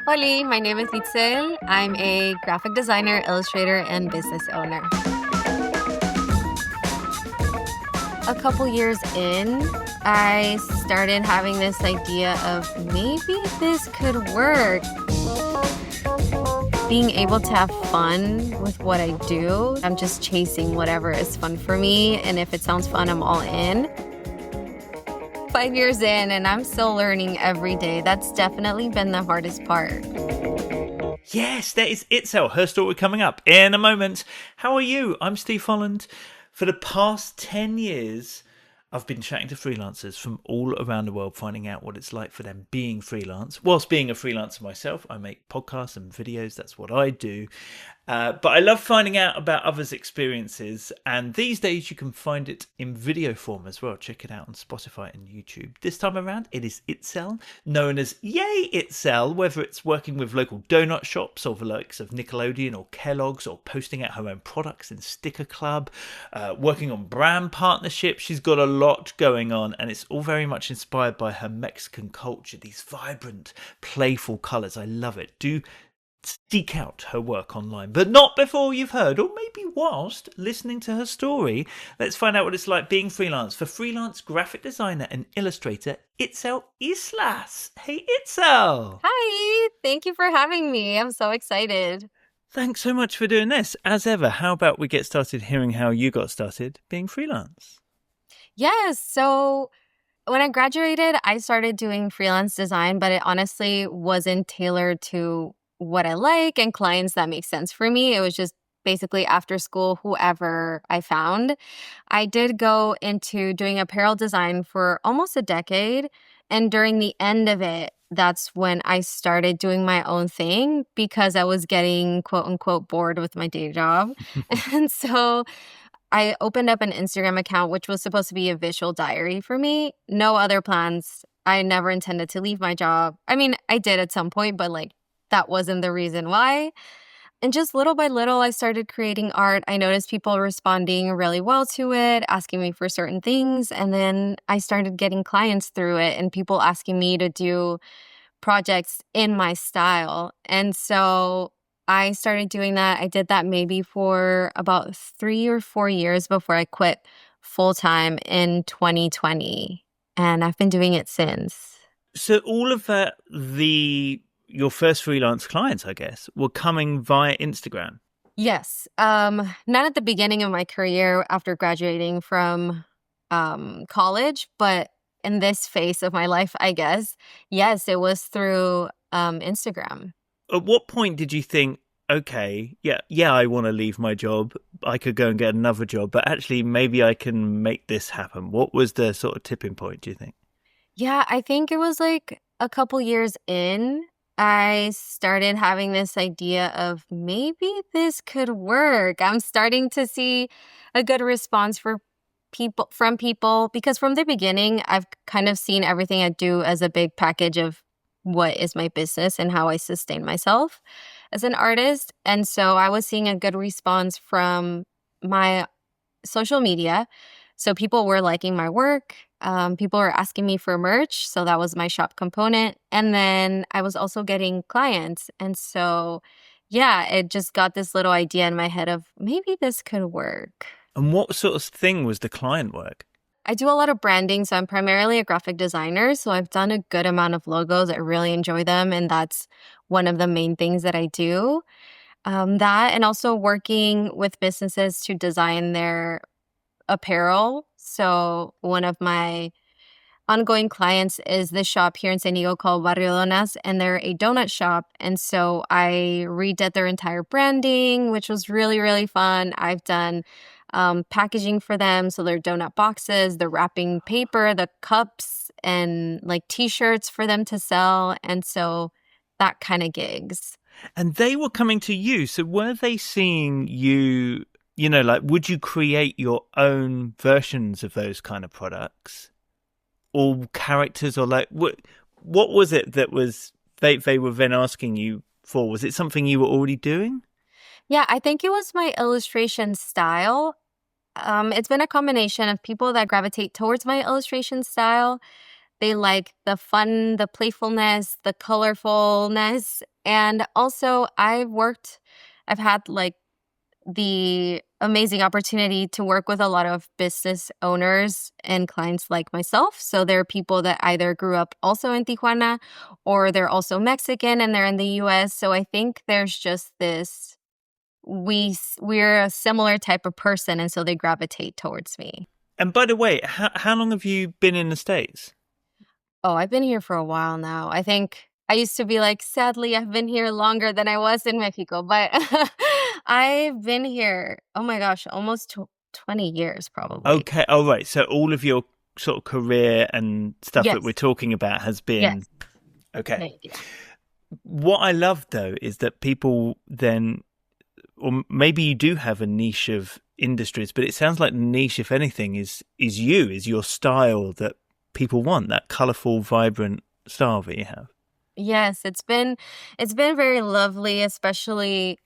Hola, my name is Itzel. I'm a graphic designer, illustrator, and business owner. A couple years in, I started having this idea of maybe this could work. Being able to have fun with what I do. I'm just chasing whatever is fun for me, and if it sounds fun, I'm all in. 5 years in, and I'm still learning every day. That's definitely been the hardest part. Yes, that is Itzel. Her story coming up in a moment. How are you? I'm Steve Holland. For the past 10 years, I've been chatting to freelancers from all around the world, finding out what it's like for them being freelance. Whilst being a freelancer myself, I make podcasts and videos. That's what I do. But I love finding out about others' experiences. And these days, you can find it in video form as well. Check it out on Spotify and YouTube. This time around, it is Itzel, known as Yay Itzel, whether it's working with local donut shops or the likes of Nickelodeon or Kellogg's, or posting out her own products in Sticker Club, working on brand partnerships. She's got a lot going on, and it's all very much inspired by her Mexican culture, these vibrant, playful colours. I love it. Do seek out her work online, but not before you've heard, or maybe whilst listening to her story. Let's find out what it's like being freelance for freelance graphic designer and illustrator Itzel Islas. Hey Itzel! Hi, thank you for having me. I'm so excited. Thanks so much for doing this. As ever, how about we get started hearing how you got started being freelance? Yes, so when I graduated, I started doing freelance design, but it honestly wasn't tailored to what I like and clients that make sense for me. It was just basically after school, whoever I found. I did go into doing apparel design for almost a decade. And during the end of it, that's when I started doing my own thing because I was getting quote unquote bored with my day job. And so I opened up an Instagram account, which was supposed to be a visual diary for me. No other plans. I never intended to leave my job. I mean, I did at some point, but that wasn't the reason why. And just little by little, I started creating art. I noticed people responding really well to it, asking me for certain things. And then I started getting clients through it and people asking me to do projects in my style. And so I started doing that. I did that maybe for about 3 or 4 years before I quit full time in 2020. And I've been doing it since. So all of that, your first freelance clients, I guess, were coming via Instagram. Yes. Not at the beginning of my career after graduating from college, but in this phase of my life, I guess, yes, it was through Instagram. At what point did you think, okay, yeah, I want to leave my job. I could go and get another job, but actually maybe I can make this happen? What was the sort of tipping point, do you think? Yeah, I think it was a couple years in. I started having this idea of maybe this could work. I'm starting to see a good response from people because from the beginning, I've kind of seen everything I do as a big package of what is my business and how I sustain myself as an artist. And so I was seeing a good response from my social media. So people were liking my work. People were asking me for merch. So that was my shop component. And then I was also getting clients. And so, yeah, it just got this little idea in my head of maybe this could work. And what sort of thing was the client work? I do a lot of branding. So I'm primarily a graphic designer. So I've done a good amount of logos. I really enjoy them. And that's one of the main things that I do. That and also working with businesses to design their apparel. So one of my ongoing clients is this shop here in San Diego called Barrio Donas, and they're a donut shop. And so I redid their entire branding, which was really, really fun. I've done packaging for them. So their donut boxes, the wrapping paper, the cups, and t-shirts for them to sell. And so that kind of gigs. And they were coming to you. So were they seeing you, would you create your own versions of those kind of products or characters, or what was it that was they were then asking you for? Was it something you were already doing? Yeah, I think it was my illustration style. It's been a combination of people that gravitate towards my illustration style They like the fun, the playfulness, the colorfulness. And also I've had like the amazing opportunity to work with a lot of business owners and clients like myself. So there are people that either grew up also in Tijuana or they're also Mexican and they're in the US. So I think there's just this we're a similar type of person, and so they gravitate towards me. And by the way, how long have you been in the States? Oh, I've been here for a while now. I think I used to be like, sadly, I've been here longer than I was in Mexico, but I've been here, oh my gosh, almost 20 years probably. Okay. Oh, right. So all of your sort of career and stuff that Yes. we're talking about has been... Yes. Okay. Yeah. What I love, though, is that people then... Or maybe you do have a niche of industries, but it sounds like the niche, if anything, is your style that people want, that colourful, vibrant style that you have. Yes, it's been very lovely, especially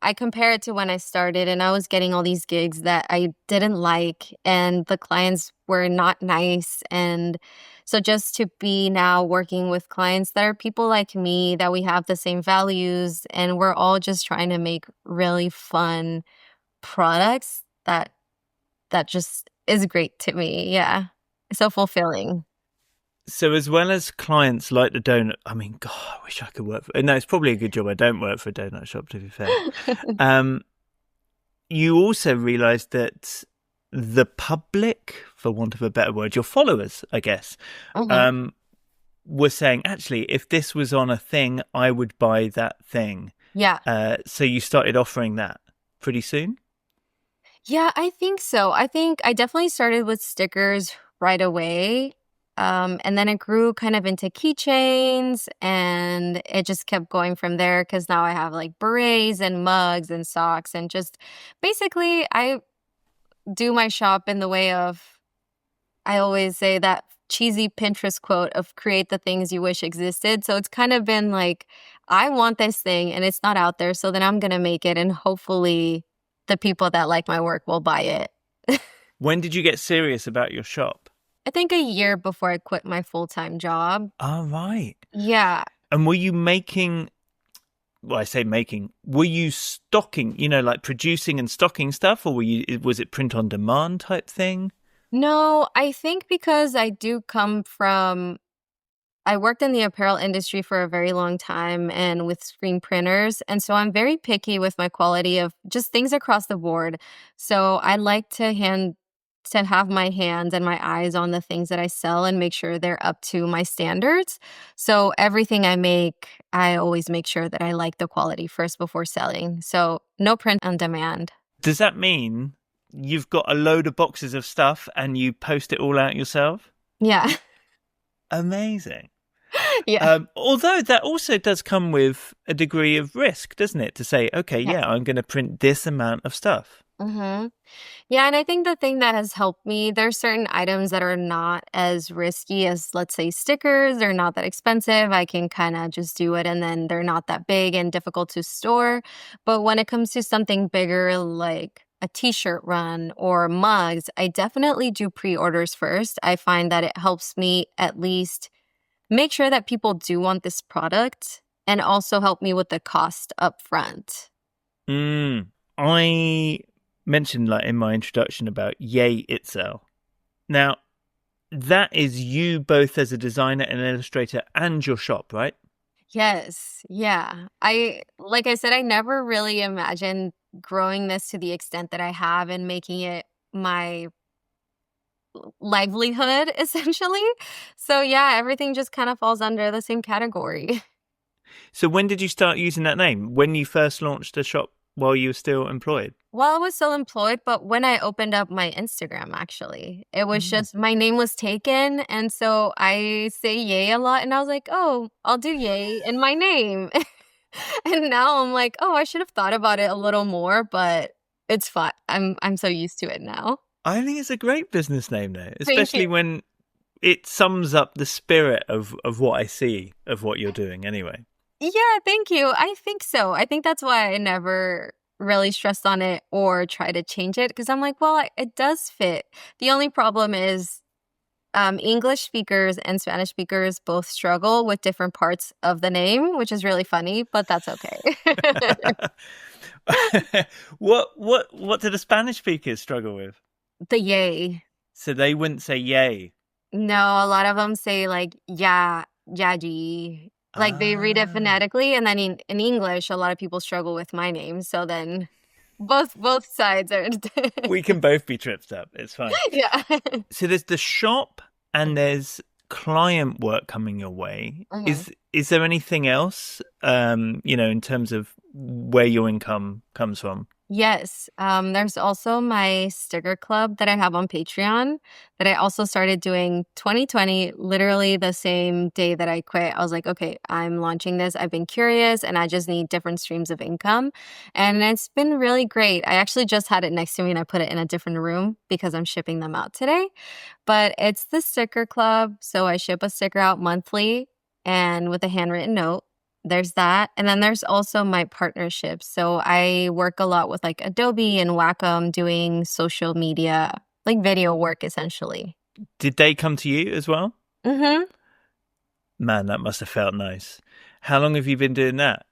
I compare it to when I started and I was getting all these gigs that I didn't like and the clients were not nice. And so just to be now working with clients that are people like me, that we have the same values and we're all just trying to make really fun products that just is great to me. Yeah. So fulfilling. So as well as clients like the donut, I mean, God, I wish I could work for... No, it's probably a good job I don't work for a donut shop, to be fair. You also realised that the public, for want of a better word, your followers, I guess, Mhm. were saying, actually, if this was on a thing, I would buy that thing. Yeah. So you started offering that pretty soon? Yeah, I think so. I think I definitely started with stickers right away. And then it grew kind of into keychains and it just kept going from there because now I have like berets and mugs and socks and just basically I do my shop in the way of I always say that cheesy Pinterest quote of create the things you wish existed. So it's kind of been like, I want this thing and it's not out there. So then I'm going to make it and hopefully the people that like my work will buy it. When did you get serious about your shop? I think a year before I quit my full-time job. Oh, right. Yeah. And were you making... Well, I say making. Were you stocking, like producing and stocking stuff, or was it print on demand type thing? No, I think because I worked in the apparel industry for a very long time and with screen printers. And so I'm very picky with my quality of just things across the board. So I like to have my hands and my eyes on the things that I sell and make sure they're up to my standards. So everything I make, I always make sure that I like the quality first before selling. So no print on demand. Does that mean you've got a load of boxes of stuff and you post it all out yourself? Yeah. Amazing. Yeah. Although that also does come with a degree of risk, doesn't it? To say, okay, Yes. yeah, I'm going to print this amount of stuff. Mm-hmm. Yeah, and I think the thing that has helped me, there's certain items that are not as risky as, let's say, stickers. They're not that expensive. I can kind of just do it, and then they're not that big and difficult to store. But when it comes to something bigger, like a t-shirt run or mugs, I definitely do pre-orders first. I find that it helps me at least make sure that people do want this product and also help me with the cost up front. I mentioned in my introduction about Yay Itzel. Now, that is you both as a designer and illustrator and your shop, right? Yes. Yeah. Like I said, I never really imagined growing this to the extent that I have and making it my livelihood, essentially. So, yeah, everything just kind of falls under the same category. So when did you start using that name? When you first launched the shop while you were still employed? Well, I was still employed, but when I opened up my Instagram, actually, it was just my name was taken. And so I say yay a lot. And I was like, oh, I'll do yay in my name. And now I'm like, oh, I should have thought about it a little more, but it's fine. I'm so used to it now. I think it's a great business name, though, Thank especially you. when it sums up the spirit of what I see of what you're doing anyway. Yeah, thank you. I think so. I think that's why I never really stressed on it or try to change it because I'm like, well, it does fit. The only problem is English speakers and Spanish speakers both struggle with different parts of the name, which is really funny, but that's okay. What do the Spanish speakers struggle with? The yay. So they wouldn't say yay. No, a lot of them say like ya, yaji. Like they read it Ah. phonetically, and then in English, a lot of people struggle with my name. So then both sides are. We can both be tripped up. It's fine. Yeah. So there's the shop and there's client work coming your way. Mhm. Is there anything else, in terms of where your income comes from? Yes. There's also my sticker club that I have on Patreon that I also started doing 2020, literally the same day that I quit. I was like, okay, I'm launching this. I've been curious and I just need different streams of income. And it's been really great. I actually just had it next to me and I put it in a different room because I'm shipping them out today. But it's the sticker club. So I ship a sticker out monthly and with a handwritten note. There's that. And then there's also my partnerships. So I work a lot with like Adobe and Wacom doing social media, like video work essentially. Did they come to you as well? Mm-hmm. Man, that must have felt nice. How long have you been doing that?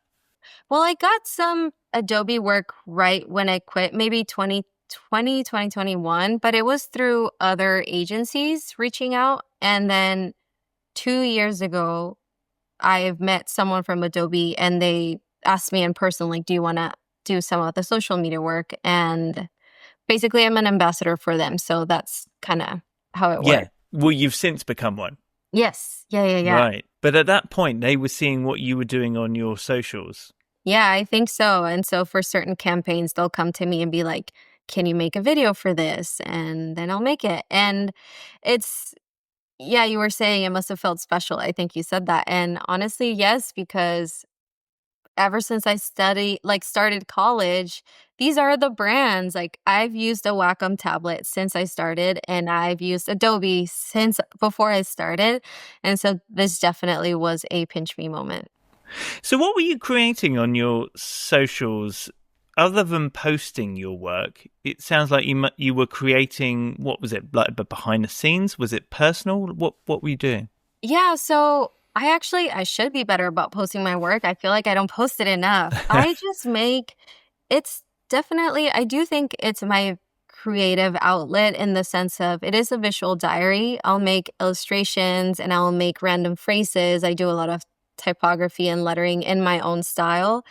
Well, I got some Adobe work right when I quit, maybe 2020, 2021, but it was through other agencies reaching out. And then 2 years ago, I've met someone from Adobe and they asked me in person, like, do you want to do some of the social media work? And basically, I'm an ambassador for them. So that's kind of how it Yeah. works. Well, you've since become one. Yes. Yeah. Right. But at that point, they were seeing what you were doing on your socials. Yeah, I think so. And so for certain campaigns, they'll come to me and be like, can you make a video for this? And then I'll make it. And it's, yeah, you were saying it must have felt special. I think you said that. And honestly, yes, because ever since I started college, these are the brands. Like I've used a Wacom tablet since I started, and I've used Adobe since before I started. And so this definitely was a pinch me moment. So what were you creating on your socials other than posting your work? It sounds like you were creating, what was it, like behind the scenes? Was it personal? What were you doing? Yeah, so I should be better about posting my work. I feel like I don't post it enough. I just make it's definitely I do think it's my creative outlet in the sense of it is a visual diary. I'll make illustrations and I'll make random phrases. I do a lot of typography and lettering in my own style.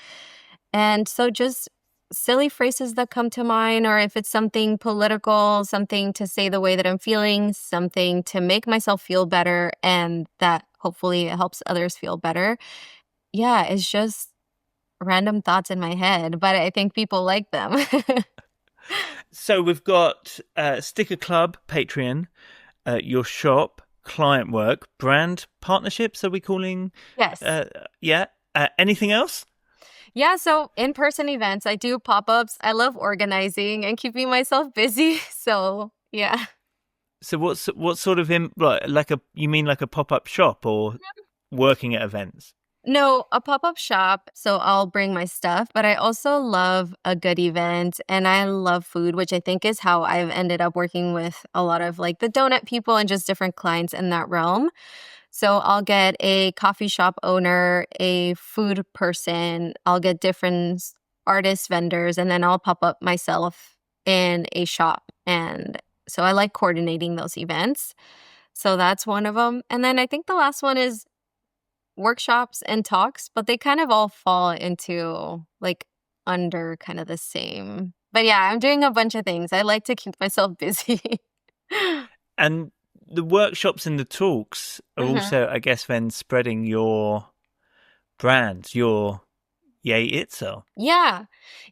And so just silly phrases that come to mind, or if it's something political, something to say the way that I'm feeling, something to make myself feel better, and that hopefully it helps others feel better. Yeah, it's just random thoughts in my head, but I think people like them. So we've got Sticker Club, Patreon, your shop, client work, brand partnerships. Are we calling? Yes. Yeah. Anything else? Yeah, so in-person events, I do pop-ups. I love organizing and keeping myself busy. So, yeah. So what sort of you mean like a pop-up shop or working at events? No, a pop-up shop, so I'll bring my stuff, but I also love a good event and I love food, which I think is how I've ended up working with a lot of like the donut people and just different clients in that realm. So I'll get a coffee shop owner, a food person, I'll get different artist vendors, and then I'll pop up myself in a shop. And so I like coordinating those events. So that's one of them. And then I think the last one is workshops and talks, but they kind of all fall into like under kind of the same. But yeah, I'm doing a bunch of things. I like to keep myself busy. And the workshops and the talks are Mhm. also, I guess, then spreading your brand, your Yay Itzel. Yeah.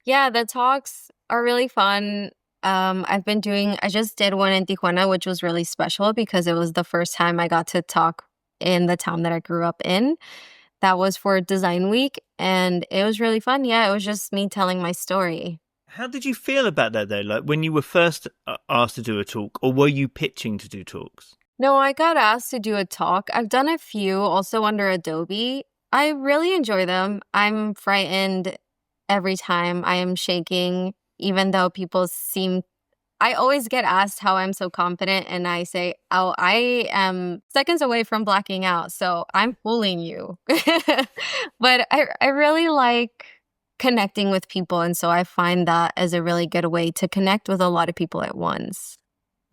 Yeah, the talks are really fun. I just did one in Tijuana, which was really special because it was the first time I got to talk in the town that I grew up in. That was for Design Week, and it was really fun. Yeah, it was just me telling my story. How did you feel about that though? Like when you were first asked to do a talk, or were you pitching to do talks? No, I got asked to do a talk. I've done a few also under Adobe. I really enjoy them. I'm frightened every time. I am shaking, even though people seem I always get asked how I'm so confident, and I say, oh, I am seconds away from blacking out, so I'm fooling you. But I really like connecting with people, and so I find that as a really good way to connect with a lot of people at once.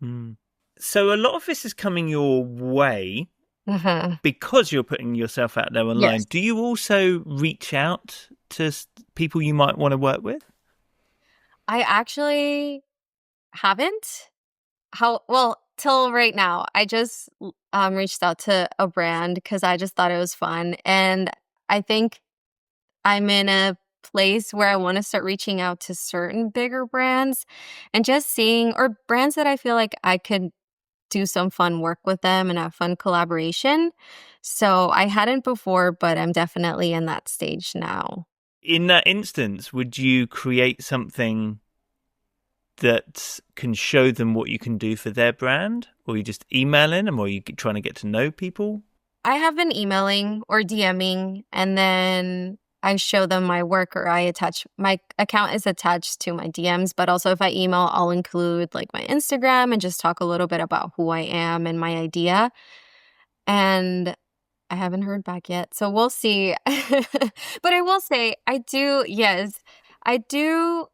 Mm. So a lot of this is coming your way Mhm. because you're putting yourself out there online. Yes. Do you also reach out to people you might want to work with? I actually haven't. Till right now, I just reached out to a brand because I just thought it was fun. And I think I'm in a place where I want to start reaching out to certain bigger brands and just seeing, or brands that I feel like I could do some fun work with them and have fun collaboration. So I hadn't before, but I'm definitely in that stage now. In that instance, would you create something that can show them what you can do for their brand? Or are you just emailing them? Or are you trying to get to know people? I have been emailing or DMing, and then I show them my work, or I attach my account is attached to my DMs. But also, if I email, I'll include like my Instagram and just talk a little bit about who I am and my idea. And I haven't heard back yet, so we'll see. But I will say, I do, yes, I do.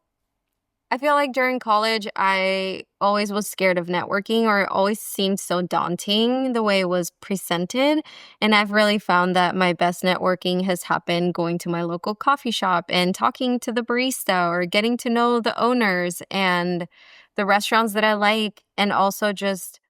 I feel like during college, I always was scared of networking, or it always seemed so daunting the way it was presented. And I've really found that my best networking has happened going to my local coffee shop and talking to the barista, or getting to know the owners and the restaurants that I like, and also just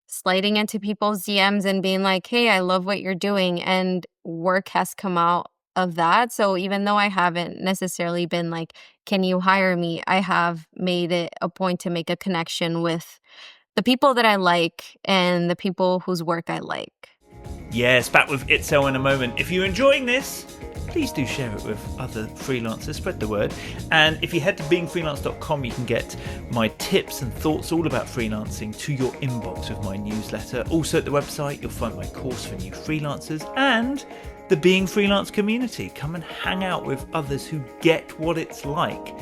sliding into people's DMs and being like, hey, I love what you're doing. And work has come out of that. So even though I haven't necessarily been like, can you hire me? I have made it a point to make a connection with the people that I like and the people whose work I like. Yes, back with Itzel in a moment. If you're enjoying this, please do share it with other freelancers, spread the word. And if you head to beingfreelance.com, you can get my tips and thoughts all about freelancing to your inbox with my newsletter. Also at the website, you'll find my course for new freelancers and the Being Freelance community. Come and hang out with others who get what it's like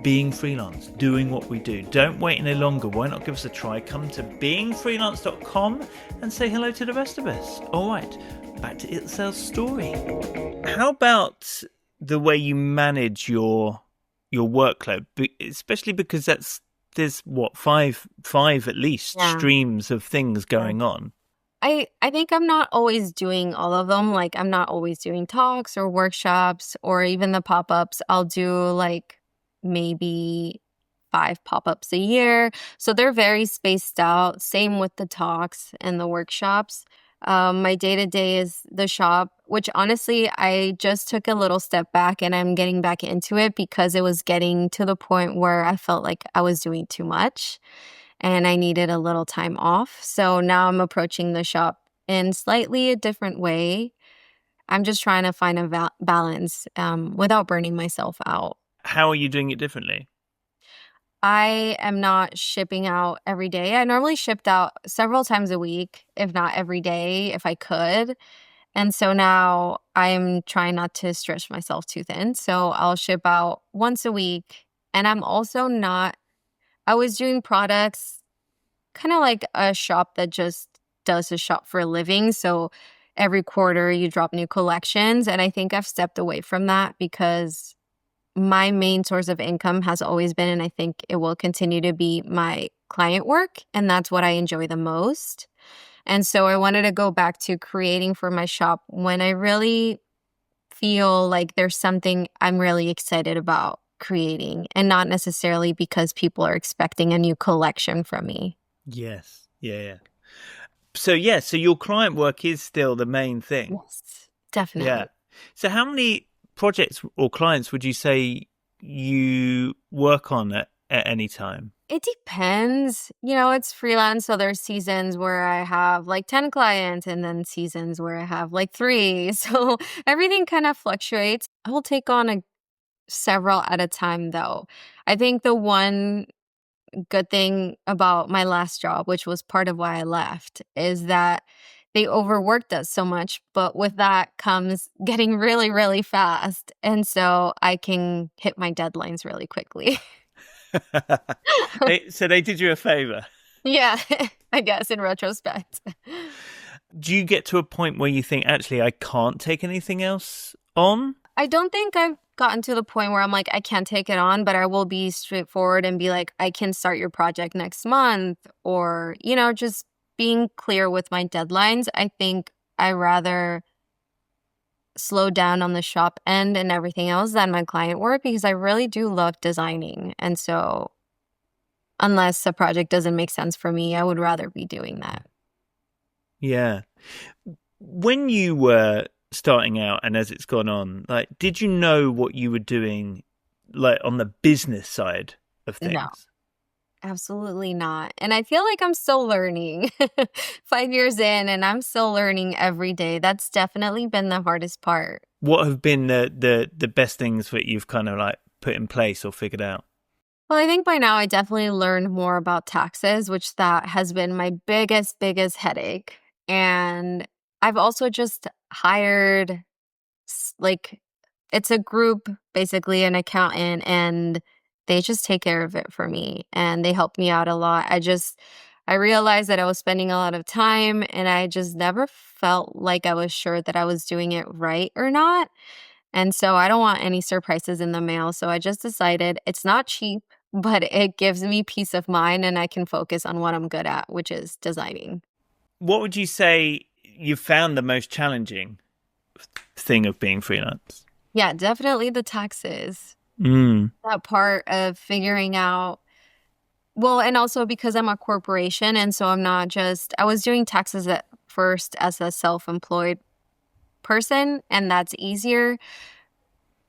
being freelance, doing what we do. Don't wait any longer. Why not give us a try? Come to beingfreelance.com and say hello to the rest of us. All right, back to Itzel's story. How about the way you manage your workload, especially because there's what five at least streams of things going on. I think I'm not always doing all of them. Like, I'm not always doing talks or workshops or even the pop-ups. I'll do like maybe 5 pop-ups a year. So they're very spaced out. Same with the talks and the workshops. My day-to-day is the shop, which honestly, I just took a little step back and I'm getting back into it because it was getting to the point where I felt like I was doing too much and I needed a little time off. So now I'm approaching the shop in slightly a different way. I'm just trying to find a balance without burning myself out. How are you doing it differently? I am not shipping out every day. I normally shipped out several times a week, if not every day, if I could. And so now I'm trying not to stretch myself too thin. So I'll ship out once a week. And I'm also not, I was doing products kind of like a shop that just does a shop for a living. So every quarter you drop new collections. And I think I've stepped away from that because my main source of income has always been, and I think it will continue to be, my client work. And that's what I enjoy the most. And so I wanted to go back to creating for my shop when I really feel like there's something I'm really excited about creating, and not necessarily because people are expecting a new collection from me. Yes. Yeah. So your client work is still the main thing. Yes, definitely. Yeah. So how many projects or clients would you say you work on at any time? It depends. It's freelance, so there's seasons where I have like 10 clients and then seasons where I have like 3. So everything kind of fluctuates. I will take on several at a time, though. I think the one good thing about my last job, which was part of why I left, is that they overworked us so much, but with that comes getting really, really fast. And so I can hit my deadlines really quickly. So they did you a favor. Yeah, I guess in retrospect. Do you get to a point where you think, actually, I can't take anything else on? I don't think I've gotten to the point where I'm like, I can't take it on, but I will be straightforward and be like, I can start your project next month, or, just being clear with my deadlines. I think I rather slow down on the shop end and everything else than my client work, because I really do love designing. And so unless a project doesn't make sense for me, I would rather be doing that. Yeah. When you were starting out and as it's gone on, like, did you know what you were doing, like, on the business side of things? No, absolutely not. And I feel like I'm still learning 5 years in, and I'm still learning every day. That's definitely been the hardest part. What have been the best things that you've kind of like put in place or figured out? Well, I think by now I definitely learned more about taxes, which that has been my biggest headache. And I've also just hired, like, it's a group, basically an accountant, and they just take care of it for me and they help me out a lot. I realized that I was spending a lot of time, and I just never felt like I was sure that I was doing it right or not. And so I don't want any surprises in the mail. So I just decided it's not cheap, but it gives me peace of mind and I can focus on what I'm good at, which is designing. What would you say you found the most challenging thing of being freelance? Yeah, definitely the taxes. Mm. That part of figuring out, well, and also because I'm a corporation, and so I was doing taxes at first as a self-employed person, and that's easier.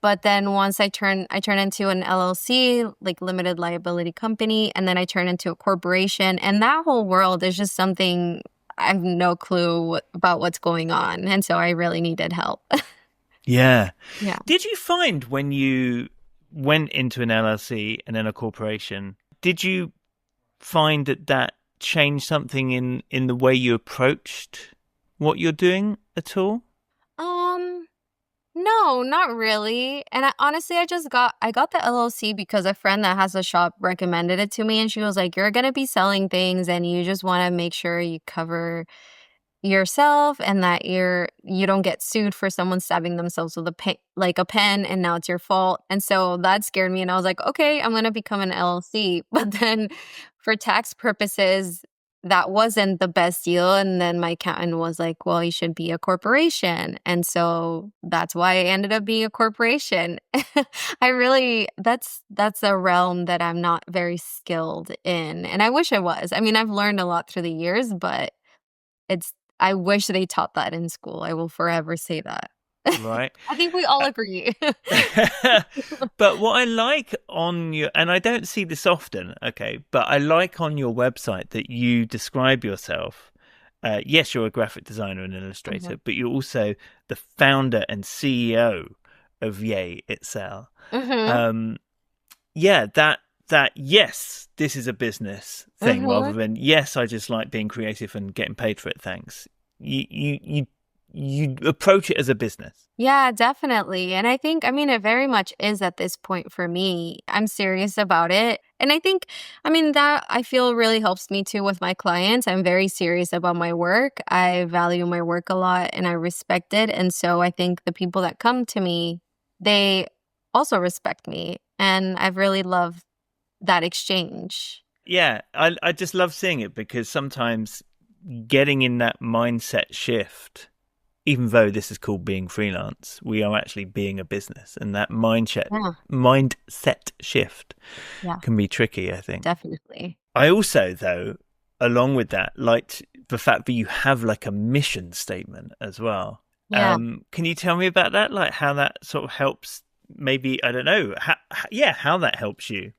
But then once I turn into an LLC, like limited liability company, and then I turn into a corporation, and that whole world is just something I have no clue about what's going on. And so I really needed help. Yeah. Yeah. Did you find when you went into an LLC and then a corporation, did you find that changed something in the way you approached what you're doing at all? No, not really. And honestly, I got the LLC because a friend that has a shop recommended it to me, and she was like, "You're going to be selling things and you just want to make sure you cover yourself and that you don't get sued for someone stabbing themselves with a pen, and now it's your fault." And so that scared me, and I was like, "Okay, I'm going to become an LLC." But then for tax purposes, that wasn't the best deal, and then my accountant was like, "Well, you should be a corporation." And so that's why I ended up being a corporation. That's a realm that I'm not very skilled in, and I wish I was. I mean, I've learned a lot through the years, but I wish they taught that in school. I will forever say that. Right. I think we all agree. But what I like on your, and I don't see this often, okay, but I like on your website that you describe yourself. Yes, you're a graphic designer and illustrator, but you're also the founder and CEO of Yay Itzel. Yeah, that yes, this is a business thing rather than yes, I just like being creative and getting paid for it. Thanks. You approach it as a business. Yeah, definitely. And I think, it very much is at this point for me. I'm serious about it. And I think, that I feel really helps me too with my clients. I'm very serious about my work. I value my work a lot and I respect it. And so I think the people that come to me, they also respect me. And I've really loved that exchange. Yeah, I just love seeing it because sometimes getting in that mindset shift, even though this is called being freelance, we are actually being a business, and that mindset shift can be tricky, I think. Definitely. I also, though, along with that, liked the fact that you have like a mission statement as well. Yeah. Can you tell me about that? Like how that sort of helps, maybe, I don't know, how that helps you.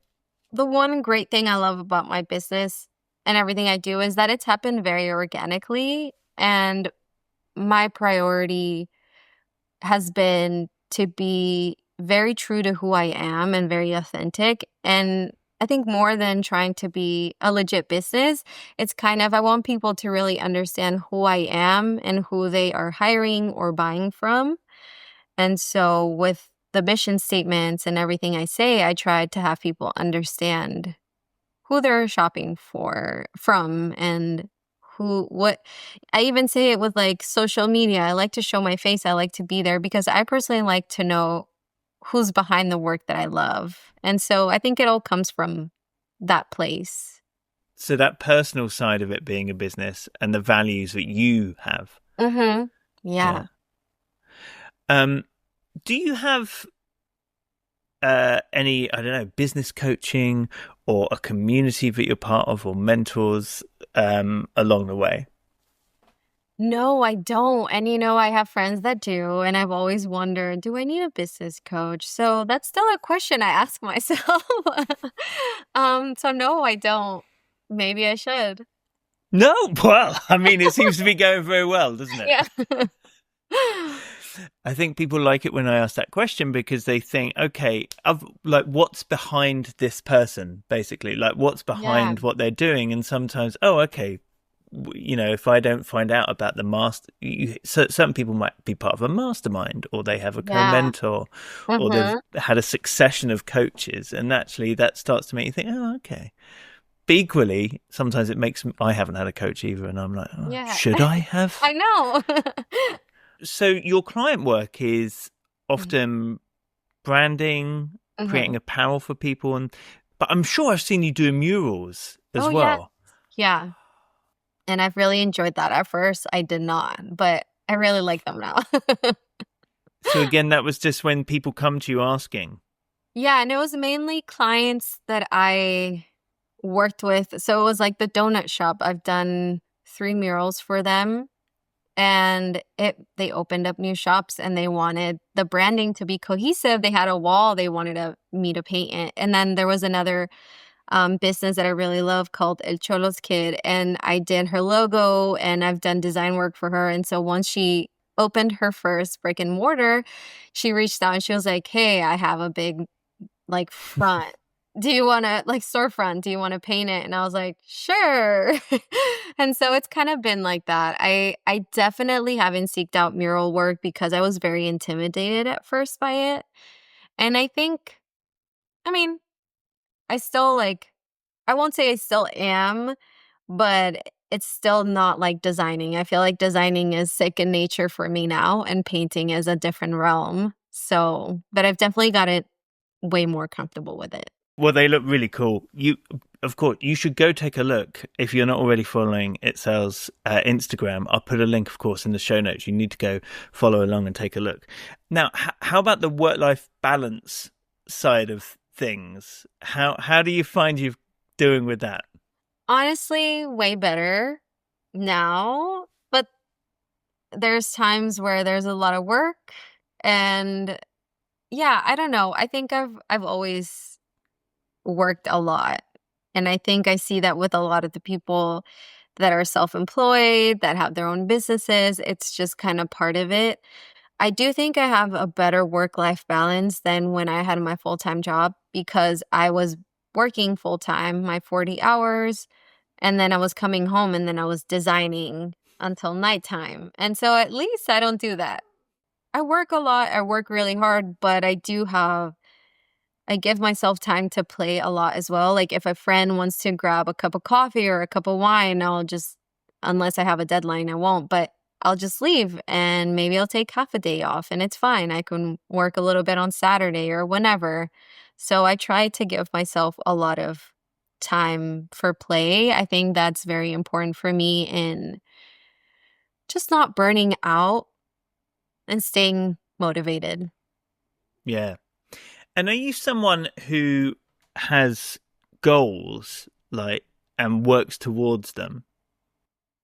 The one great thing I love about my business and everything I do is that it's happened very organically. And my priority has been to be very true to who I am and very authentic. And I think more than trying to be a legit business, it's kind of, I want people to really understand who I am and who they are hiring or buying from. And so with the mission statements and everything I say, I try to have people understand who they're shopping from, and what. I even say it with like social media. I like to show my face. I like to be there because I personally like to know who's behind the work that I love. And so I think it all comes from that place. So that personal side of it being a business and the values that you have. Mm-hmm. Yeah. Yeah. Do you have any, I don't know, business coaching or a community that you're part of or mentors along the way? No, I don't. And I have friends that do, and I've always wondered, do I need a business coach? So that's still a question I ask myself. So no, I don't. Maybe I should. No, well, I mean, it seems to be going very well, doesn't it? Yeah. I think people like it when I ask that question because they think, okay, like what's behind this person, basically, like what's Yeah. behind what they're doing. And sometimes, oh, okay, if I don't find out about the certain people might be part of a mastermind, or they have a Yeah. co-mentor, or they've Mm-hmm. had a succession of coaches, and actually that starts to make you think, oh, okay. But equally, sometimes I haven't had a coach either, and I'm like, oh, Yeah. should I have? I know. So your client work is often branding, Mm-hmm. creating apparel for people, but I'm sure I've seen you doing murals as Oh, yeah. well. Yeah. And I've really enjoyed that. At first, I did not, but I really like them now. So again, that was just when people come to you asking. Yeah, and it was mainly clients that I worked with. So it was like the donut shop. I've done 3 murals for them, and they opened up new shops and they wanted the branding to be cohesive. They had a wall they wanted me to paint it. And then there was another business that I really love called El Cholo's Kid, and I did her logo and I've done design work for her. And so once she opened her first brick and mortar, she reached out and she was like, "Hey, I have a big like front. Do you want to like storefront? Do you want to paint it?" And I was like, "Sure." And so it's kind of been like that. I definitely haven't seeked out mural work because I was very intimidated at first by it. And I mean, I still like I won't say I still am, but it's still not like designing. I feel like designing is second nature for me now, and painting is a different realm. So, but I've definitely got it way more comfortable with it. Well, they look really cool. Of course, you should go take a look if you're not already following Itzel's Instagram. I'll put a link, of course, in the show notes. You need to go follow along and take a look. Now, how about the work-life balance side of things? How do you find you doing with that? Honestly, way better now, but there's times where there's a lot of work, and yeah, I don't know. I think I've always worked a lot. And I think I see that with a lot of the people that are self-employed, that have their own businesses. It's just kind of part of it. I do think I have a better work-life balance than when I had my full-time job because I was working full-time, my 40 hours, and then I was coming home and then I was designing until nighttime. And so at least I don't do that. I work a lot, I work really hard, but I give myself time to play a lot as well. Like if a friend wants to grab a cup of coffee or a cup of wine, unless I have a deadline, I won't, but I'll just leave and maybe I'll take half a day off and it's fine. I can work a little bit on Saturday or whenever. So I try to give myself a lot of time for play. I think that's very important for me in just not burning out and staying motivated. Yeah. And are you someone who has goals, like, and works towards them?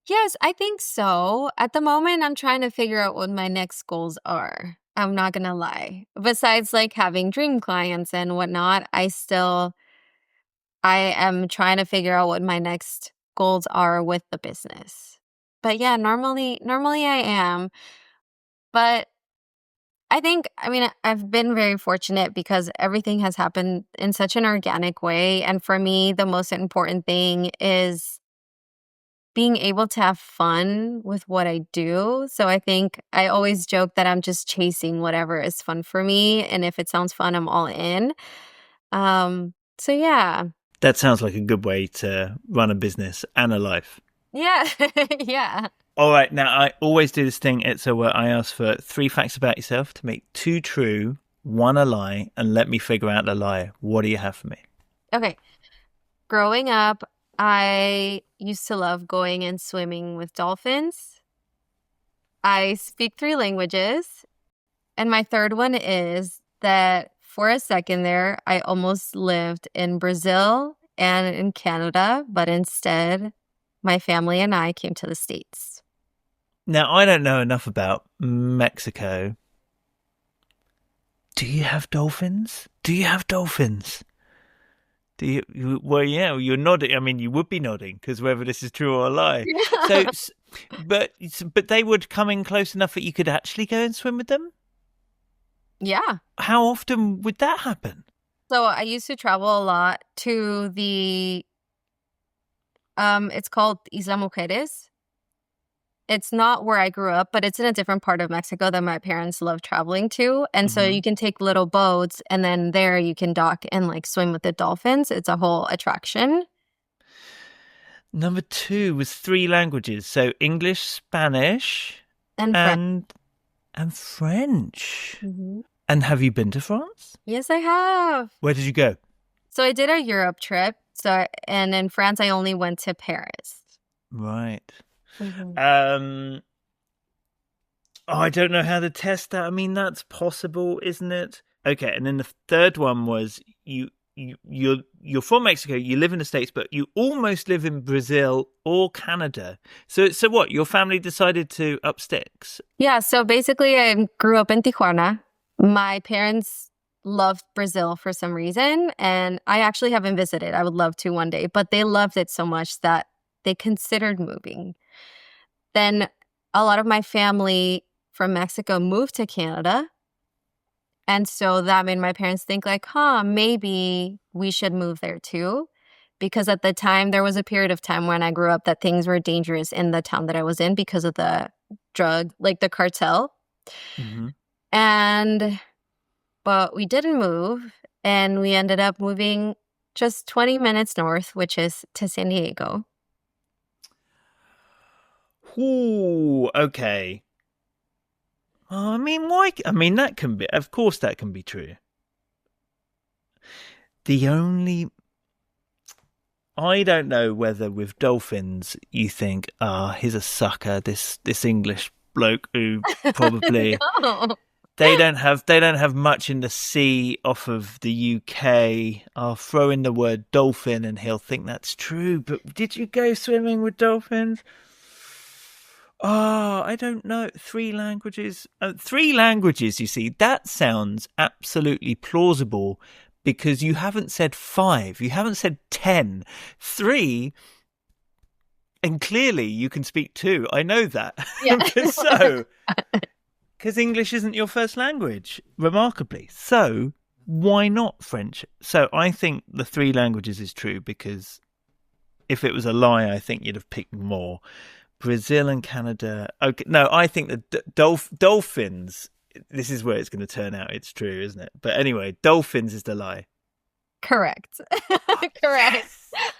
Yes, I think so. At the moment, I'm trying to figure out what my next goals are. I'm not gonna lie. Besides like having dream clients and whatnot, I am trying to figure out what my next goals are with the business. But yeah, normally I am. But I've been very fortunate because everything has happened in such an organic way. And for me, the most important thing is being able to have fun with what I do. So I think I always joke that I'm just chasing whatever is fun for me. And if it sounds fun, I'm all in. So yeah. That sounds like a good way to run a business and a life. Yeah. Yeah. All right. Now, I always do this thing, Itzel, where I ask for 3 facts about yourself to make 2 true, 1 a lie, and let me figure out the lie. What do you have for me? Okay. Growing up, I used to love going and swimming with dolphins. I speak 3 languages. And my third one is that for a second there, I almost lived in Brazil and in Canada, but instead, my family and I came to the States. Now, I don't know enough about Mexico. Do you have dolphins? Do you have dolphins? Do you? Well, yeah, you're nodding. I mean, you would be nodding because whether this is true or a lie. So, but they would come in close enough that you could actually go and swim with them? Yeah. How often would that happen? So I used to travel a lot to the, it's called Isla Mujeres. It's not where I grew up, but it's in a different part of Mexico that my parents love traveling to. And so you can take little boats and then there you can dock and like swim with the dolphins. It's a whole attraction. Number 2 was 3 languages. So English, Spanish, And French. Mm-hmm. And have you been to France? Yes, I have. Where did you go? So I did a Europe trip. And in France, I only went to Paris. Right. Mm-hmm. I don't know how to test that. I mean, that's possible, isn't it? Okay, and then the third one was you're from Mexico, you live in the States, but you almost live in Brazil or Canada. So what? Your family decided to up sticks? Yeah, so basically I grew up in Tijuana. My parents loved Brazil for some reason, and I actually haven't visited. I would love to one day, but they loved it so much that they considered moving. Then a lot of my family from Mexico moved to Canada. And so that made my parents think like, maybe we should move there too. Because at the time, there was a period of time when I grew up that things were dangerous in the town that I was in because of the drug, like the cartel. Mm-hmm. But we didn't move. And we ended up moving just 20 minutes north, which is to San Diego. Ooh, okay. I mean, why? I mean, that can be, of course, that can be true. I don't know whether with dolphins you think, here's a sucker, this English bloke who probably No. they don't have much in the sea off of the UK. I'll throw in the word dolphin and he'll think that's true. But did you go swimming with dolphins? Oh, I don't know. 3 languages. 3 languages, you see, that sounds absolutely plausible because you haven't said 5. You haven't said 10. 3, and clearly you can speak 2. I know that. Yeah. So, because English isn't your first language, remarkably. So, why not French? So, I think the 3 languages is true because if it was a lie, I think you'd have picked more. Brazil and Canada. Okay, no, I think the dolphins. This is where it's going to turn out. It's true, isn't it? But anyway, dolphins is the lie. Correct. Correct.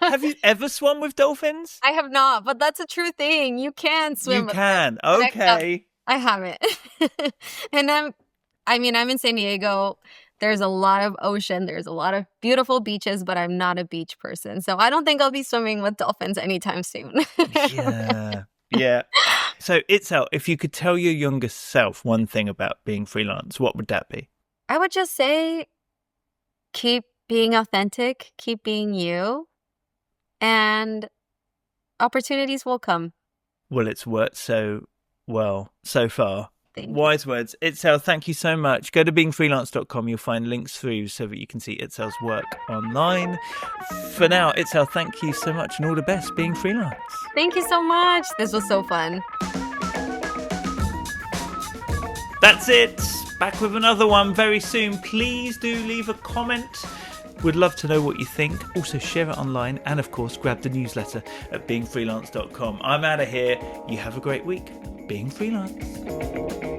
Have you ever swum with dolphins? I have not, but that's a true thing. You can swim. You can. Okay. I haven't. And I'm in San Diego. There's a lot of ocean. There's a lot of beautiful beaches, but I'm not a beach person. So I don't think I'll be swimming with dolphins anytime soon. Yeah. Yeah. So, Itzel, if you could tell your younger self one thing about being freelance, what would that be? I would just say keep being authentic, keep being you, and opportunities will come. Well, it's worked so well so far. Thank you. Wise words. Itzel, thank you so much. Go to beingfreelance.com. You'll find links through so that you can see Itzel's work online. For now, Itzel, thank you so much and all the best being freelance. Thank you so much. This was so fun. That's it. Back with another one very soon. Please do leave a comment. Would love to know what you think. Also share it online and of course grab the newsletter at beingfreelance.com. I'm out of here. You have a great week. Being Freelance.